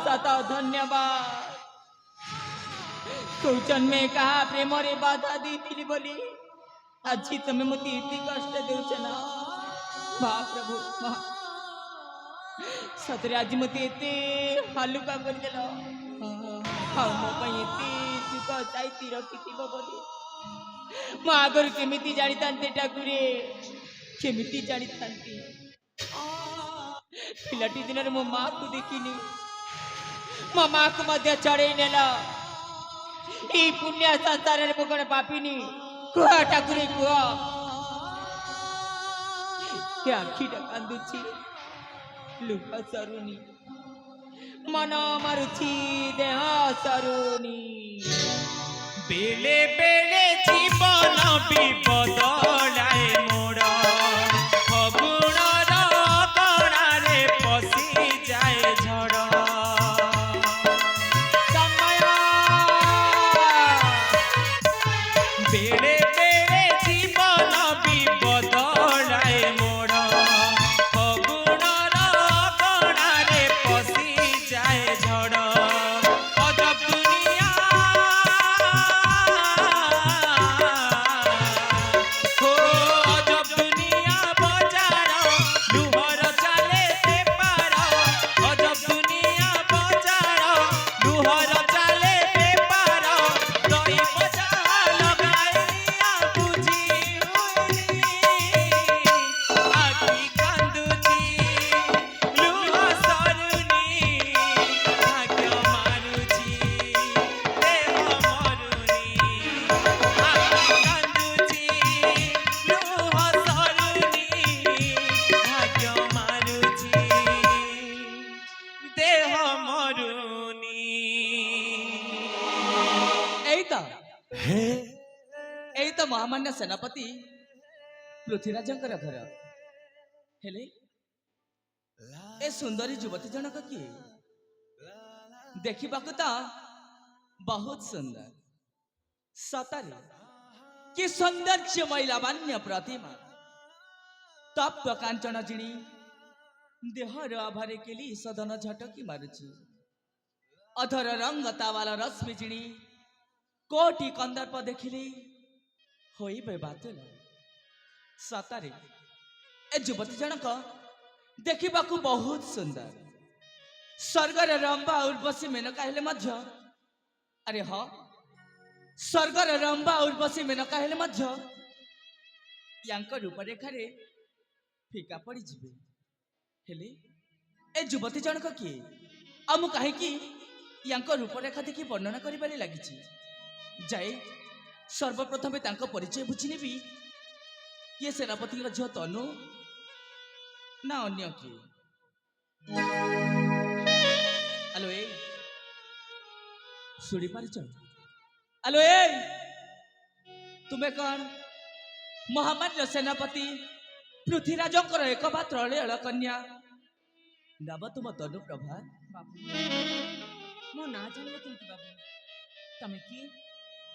शत धन्यवाद तू जन्मे कहा प्रेम रे बाधा दी बोली आज तुम मत इति कष्ट देउछ ना प्रभु सतरे आज मत एते हालुका कर देलो हाँ मो एते सुख चाहती रखिथिबो बोली मो आगर केमिति जानी थांते ठाकुरे केमिति जानी थांती पिलाटी दिन मो माँ को देखिनी मो माँ को मध्य चढ़ई नेला ई पुण्य संसार में कौन पापिनी कुआ ठाकुरे कुआ आखिटा कांदुची लुह सरुनी मन मारुची देह सरुनी बेले बेले जीवन विपदलाए मोर फगुणर कणारे पशि जाए झड़ समय बेले बेले जीवन विपदलाए मोर फगुणर कणारे पशि जाए झड़ अजब दुनिया हो अजब दुनिया बजार लुहर चाले से पार अजब दुनिया बजार लुहर चाले से पार दई बजा लगाइया बुझी आखि कांदुची लुह सरुनी भाग्य मारुची देह मरुनी आखि कांदुची लुह सरुनी भाग्य मारुची देह मरुनी एई तो महामान्य सेनापति पृथ्वीराजंकर घर हेले ए सुंदरी युवती जनक किए देखा तो बहुत सुंदर सतरे कि सौंदर्यमय लावण्य प्रतिमा तप्त कांचन जिणी देहर आभारे केली सदन झटकी मारुची अधर रंग तावाला रश्मि जिणी कोटि कंदर्प देखिली होइबे बातुल सतरे ए युवती जनक देखा बहुत सुंदर स्वर्गर रंबा उर्वशी मेनका हेले मध्य अरे हाँ स्वर्गर रंबा उर्वशी मेनका हेले मध्य यांक रूपरेखा रे फिका पड़ी जिबे हेले ए युवती जनक किए आमु कहीं यांक रूपरेखा देखि वर्णना करिबारे लागिछि जाए सर्वप्रथम तांको परिचय बुझी नेबी ये सेनापति झील तनु ना अन्य किए हेलो ए शुणी पारिच हेलो ए तुम्हें कौन महामान्य सेनापति पृथ्वीराजंकर एकमात्र अड़ेल कन्या नाम तुम तनु प्रभा मो ना जानले केमती बाबू तमे किए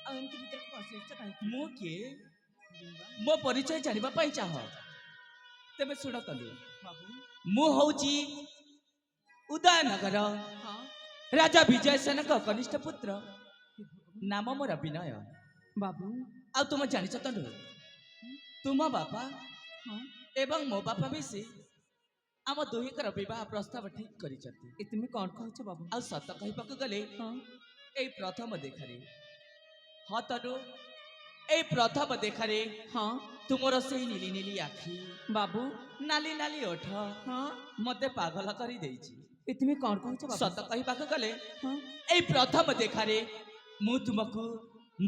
आ एमती भीतर को पसिछ काहे मो किए मो परिचय जानिबा पाई चाह तेबे सुन तनु बाबू मु हौची उदयनगर हां राजा विजय सेन का कनिष्ठ पुत्र नाम मोर विनय बाबू आ तुम जानिछ तनु तुम बापा हां एवं मो बापा मिसी आम दुहिकर विवाह प्रस्ताव ठीक करिसथि ए तुमे कोन कहछ बाबू आ सत कहिबाक गले हां ए प्रथम देखारे हाँ तनु ए प्रथम देखारे हां तुमर से नीली नीली आखि बाबू नाली नाली ओठ हां मते पागल करी देछि ए तुमे कोन कहछ बाबू सत कहिबाक गले हां ए प्रथम देखारे मु तुमको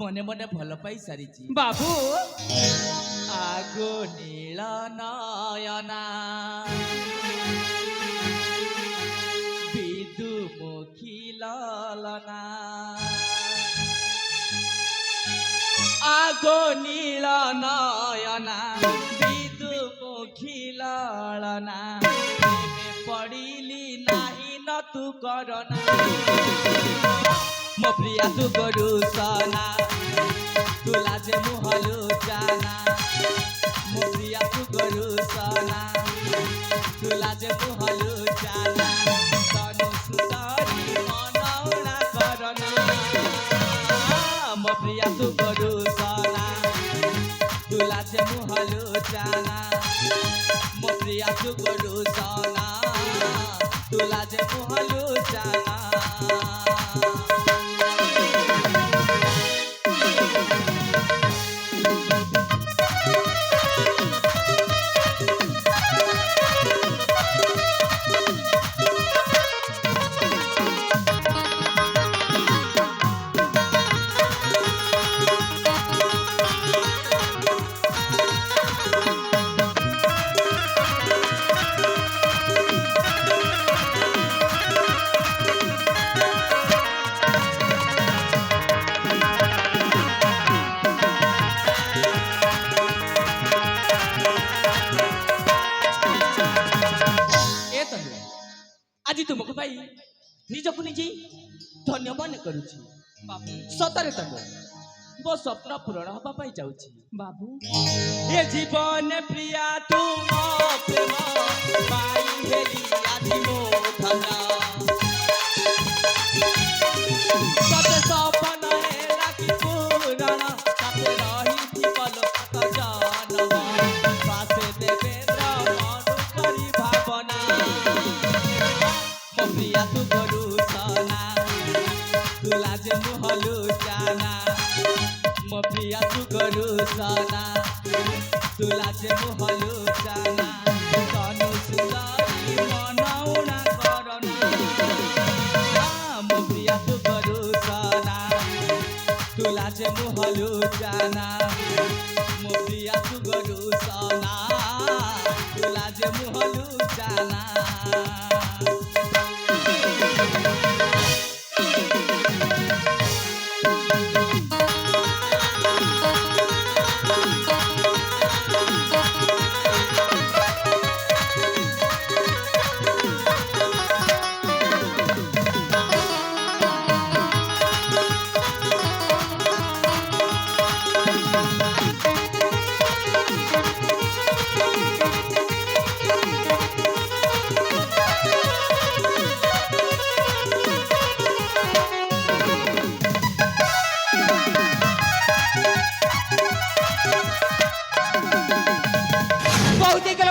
मने मने भल पाई सारिछि बाबू आगो नील नयना विदुमुखी ललना आगो नील नयना विदुमुखी ललना पड़िली नाही न तू करना मो प्रिया तू गरु सना तुला जे मुहलु जाना मो प्रिया तू गरु सना तुला जे मुहलु जाना तनु सुंदरी तू गरु सना तुला जे मुहलु जाना आज तुमको भाई निजक निजे धन्य मन करुछि बाबू सतरे तक मो स्वप्न पूरण हवा जाऊँ बाबू ये जीवन प्रिया तुम प्रेम पाई हेली आदि मो धना सत सपन हेला कि पूरण ताते रही जीवन तो जानवा पासे देवेंद्र मन करी भावना मो प्रिया तू गरु सना तुला जे मुहलु जाना मो प्रिया तू गरु सना तुला जे मुहलु जाना तनु सुंदरी मनौना करना मो प्रिया तू गरु सना तुला जे मुहलु जाना मो प्रिया तू गरु सना तुला जे मुहलु जाना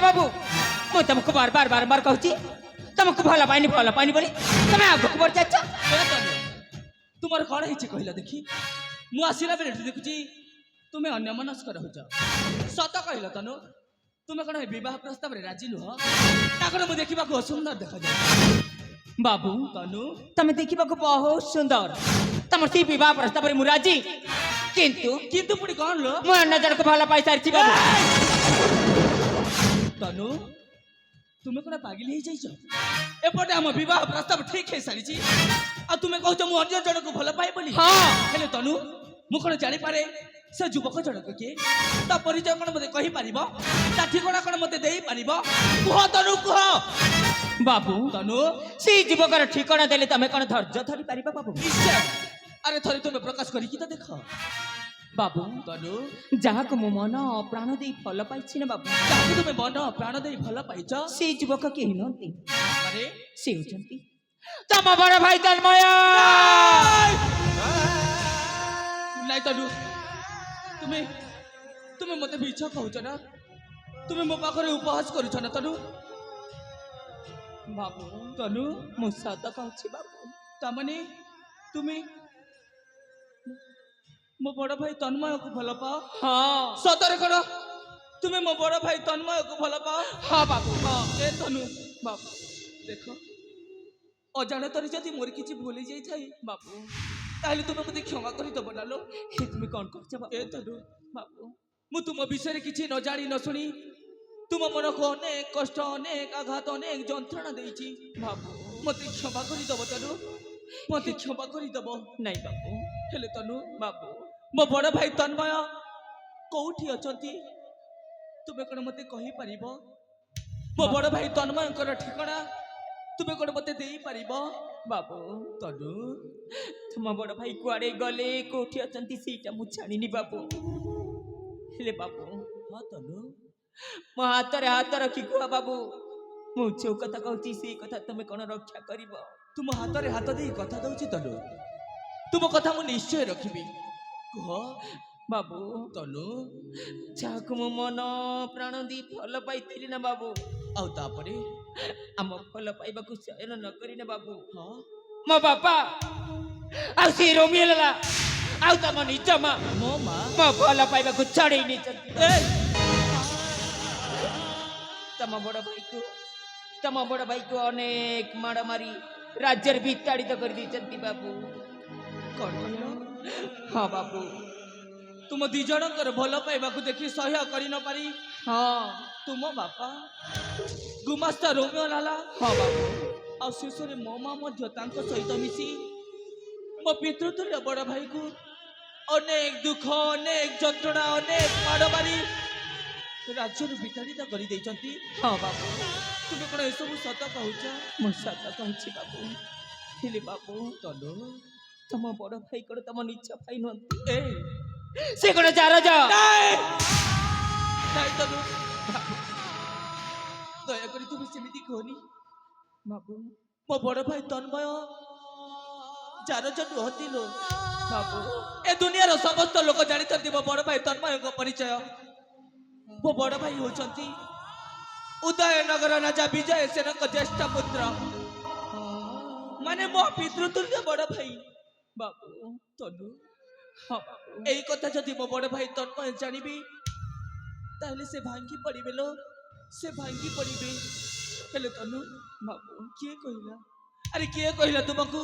बाबू मु तुमको बार बार बार बार कहूँ तुमको भल पानी बोली तुम आगे बढ़ जाच तुम कौन है कहला देखी मु आसला बेले देखुची तुम्हें अन्य मनस्क रहुच सत कहल तनु तुम्हें कौन बह प्रस्ताव राजी नुह ताकि मुझे देखा सुंदर देखा जाए बाबू तनु तुम देखा बहुत सुंदर तुम से बह प्रस्ताव में राजी किंतु किंतु पुणी कौन लो मु अन्य जन को भल पाई सारी बाबू तनु तुम्हें कौन पागिल हो जाइछ एपटे आम बह प्रस्ताव ठीक है सारी आ तुम्हें कहूच मु अन्य जन को भल पाए बोली हाँ हेले तनु मु कौन जानी पारे से युवक जनक किए ता परिचय कौन मते कहि पारिबो ता ठिकाना कौन मते देई पारिबो कुह तनु कुह बाबू तनु से युवकर ठिकाना देले तुम कौन धैर्य धरी पार बाबू निश्चय अरे थरे तुम्हें प्रकाश करी कि तो देख बाबू तनु जहाँ को मो मन प्राण दे फल पाई ना बाबू ताकि तुम्हें मन प्राण दे भल पाइछ से युवक के नती अरे से होचंती तम बड़ भाई तन्मय नहीं तनु तुम्हें तुम्हें मते बीच कहूच ना तुम्हें मो पाखरे उपहास करूछ ना तनु बाबू तनु मु सत कहूँ बाबू तामाने तुम्हें मो बड़ भाई तन्मय को भल पाओ हाँ सतरे करो तुम्हें मो बड़ भाई तन्मय को भल पाओ हाँ बाबू हाँ ए तनु बाबू देख अजाणतार जदि मोर किसी भूली जाई बाबू ताहले तुम्हें मते क्षमा करी दब ना लो हे तुम कौन कर ए तनु बाबू मु तुम विषय किसी न जानी न शुणी तुम मन को अनेक कष्ट अनेक आघात अनेक जंत्रणा देइछि बाबू मते क्षमा करी दब तनु मते क्षमा करी दब नहीं बाबू हेले तनु बाबू मो बड़ भाई तन्मय कोठी अछंती तुमे कोन मते कहि परिबो मो बड़ भाई तन्मयकर ठिकाना तुमे कोन मते देई परिबो बाबू तनु तुम बड़ भाई कुआड़े गले कोठी अछंती सीटा मु छाणीनी बाबू हेले बाबू हाँ तनु मो हाथ रखी कुआ बाबू मु जो कथा कहूची से कथा तुम कौन रक्षा करिबो तुम हाथ रे हाथ दे कथा दउची तनु तुम कथा मु निश्चय रखिबी कह ବାବୁ ତନୁ ଯାହାକୁ ମୁଁ ମନ ପ୍ରାଣ ଦେଇ ଭଲ ପାଇଥିଲି ନା ବାବୁ, ଆଉ ତାପରେ ଆମ ଭଲ ପାଇବାକୁ ଚୟନ ନ କରି ନା ବାବୁ, ହଁ ମୋ ବାପା ଆଉ ସେ ରୋମିଓ ଲାଲା ଆଉ ତମ ନିଜ ମା ମୋ ମା ମୋ ଭଲ ପାଇବାକୁ ଛଡ଼େଇ ନେଇଛନ୍ତି। ଏ ତମ ବଡ଼ ଭାଇକୁ ଅନେକ ମାଡ଼ ମାରି ରାଜ୍ୟରେ ବିତାଡ଼ିତ କରିଦେଇଛନ୍ତି ବାବୁ। କଣ କହିଲ? ହଁ ବାବୁ, ତୁମ ଦି ଜଣଙ୍କର ଭଲ ପାଇବାକୁ ଦେଖି ସହ୍ୟ କରି ନ ପାରି ହଁ ତୁମ ବାପା ଗୁମାସ୍ତା ରୋମିଓ ଲାଲା ହଁ ବାବୁ, ଆଉ ଶେଷରେ ମୋ ମା ମଧ୍ୟ ତାଙ୍କ ସହିତ ମିଶି ମୋ ପିତୃତୁଲ୍ୟ ବଡ଼ ଭାଇକୁ ଅନେକ ଦୁଃଖ, ଅନେକ ଯନ୍ତ୍ରଣା, ଅନେକ ମାଡ଼ ମାରି ରାଜ୍ୟରୁ ବିତାଡ଼ିତ କରିଦେଇଛନ୍ତି। ହଁ ବାବୁ, ତୁମେ କଣ ଏସବୁ ସତ କହୁଛ? ମୁଁ ସତ କହୁଛି ବାବୁ। ହେଲେ ବାବୁ, ତନୁ ତମ ବଡ଼ ଭାଇ କଣ ତମ ନିଜ ଭାଇ ନୁହନ୍ତି? ଏ ସେ କଣ ଚାରଜ? ନାଇଁ ତନୁ, ଦୟାକରି ତୁମେ ସେମିତି କୁହନି। ବାବୁ ମୋ ବଡ଼ ଭାଇ ତନ୍ମୟ ଚାରଜ ନୁହନ୍ତି ଲୋ। ବାବୁ ଏ ଦୁନିଆର ସମସ୍ତ ଲୋକ ଜାଣିଛନ୍ତି ମୋ ବଡ଼ ଭାଇ ତନ୍ମୟଙ୍କ ପରିଚୟ। ମୋ ବଡ଼ ଭାଇ ହେଉଛନ୍ତି ଉଦୟନଗର ରାଜା ବିଜୟ ସେନଙ୍କ ଜ୍ୟେଷ୍ଠ ପୁତ୍ର, ମାନେ ମୋ ପିତୃତୁଲ୍ୟ ବଡ଼ ଭାଇ। ବାବୁ ତନୁ, ହଁ ବାବୁ, ଏଇ କଥା ଯଦି ମୋ ବଡ଼ ଭାଇ ତନ୍ମୟ ଜାଣିବି ତାହେଲେ ସେ ଭାଙ୍ଗି ପଡ଼ିବେ ଲୋ, ସେ ଭାଙ୍ଗି ପଡ଼ିବେ। ହେଲେ ତନୁ ବାବୁ କିଏ କହିଲା? ଆରେ କିଏ କହିଲା ତୁମକୁ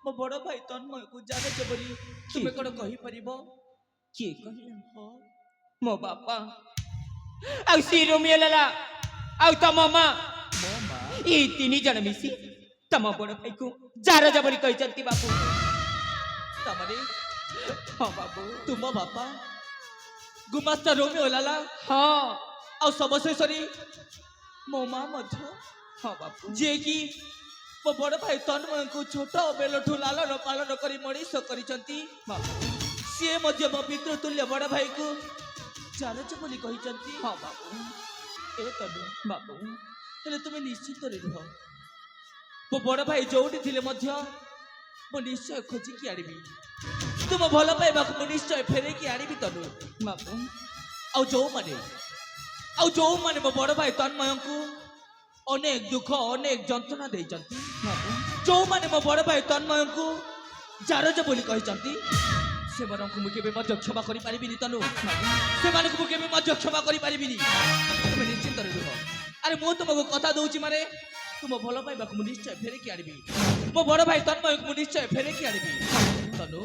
ମୋ ବଡ଼ ଭାଇ ତନ୍ମୟକୁ ଜାଣଛ ବୋଲି? ତୁମେ କଣ କହିପାରିବ? କିଏ କହିଲା? ହଁ ମୋ ବାପା ଆଉ ସେ ରୋମିଓ ଲାଲା ଆଉ ତମ ମା, ମୋ ମା। ଏଇ ତିନି ଜଣ ମିଶି ତମ ବଡ଼ ଭାଇକୁ ଜାରଜ ବୋଲି କହିଛନ୍ତି ବାବୁ। ତାମାନେ ହଁ ବାବୁ, ତୁମ ବାପା ଗୁମାସ୍ତା ରୋମିଓ ଲାଲା ହଁ ଆଉ ସର୍ବଶେଷରେ ମୋ ମା ମଧ୍ୟ, ହଁ ବାବୁ, ଯିଏକି ମୋ ବଡ଼ ଭାଇ ତନ୍ମୟଙ୍କୁ ଛୋଟ ବେଲଠୁ ଲାଲନ ପାଳନ କରି ମଣିଷ କରିଛନ୍ତି, ବାବୁ ସିଏ ମଧ୍ୟ ମୋ ପିତୃତୁଲ୍ୟ ବଡ଼ ଭାଇକୁ ଜାରଜ ବୋଲି କହିଛନ୍ତି। ହଁ ବାବୁ, ଏ ତନୁ, ବାବୁ ହେଲେ ତୁମେ ନିଶ୍ଚିନ୍ତରେ ରୁହ। ମୋ ବଡ଼ ଭାଇ ଯୋଉଠି ଥିଲେ ମଧ୍ୟ ମୁଁ ନିଶ୍ଚୟ ଖୋଜିକି ଆଣିବି। ତୁମ ଭଲ ପାଇବାକୁ ମୁଁ ନିଶ୍ଚୟ ଫେରେଇକି ଆଣିବି ତନୁ। ବାବୁ ଆଉ ଯୋଉମାନେ ମୋ ବଡ଼ ଭାଇ ତନ୍ମୟଙ୍କୁ ଅନେକ ଦୁଃଖ, ଅନେକ ଯନ୍ତ୍ରଣା ଦେଇଛନ୍ତି, ବାବୁ ଯୋଉମାନେ ମୋ ବଡ଼ ଭାଇ ତନ୍ମୟଙ୍କୁ ଜାରଜ ବୋଲି କହିଛନ୍ତି, ସେମାନଙ୍କୁ ମୁଁ କେବେ ମଧ୍ୟ କ୍ଷମା କରିପାରିବିନି ତନୁ। ସେମାନଙ୍କୁ ମୁଁ କେବେ ମଧ୍ୟ କ୍ଷମା କରିପାରିବିନି। ତୁମେ ନିଶ୍ଚିନ୍ତରେ ରୁହ। ଆରେ ମୁଁ ତୁମକୁ କଥା ଦଉଛି, ମାନେ ତୁମ ଭଲ ପାଇବାକୁ ମୁଁ ନିଶ୍ଚୟ ଫେରିକି ଆଣିବି। ମୋ ବଡ଼ ଭାଇ ତନ୍ମୟକୁ ମୁଁ ନିଶ୍ଚୟ ଫେରିକି ଆଣିବି ତନୁ।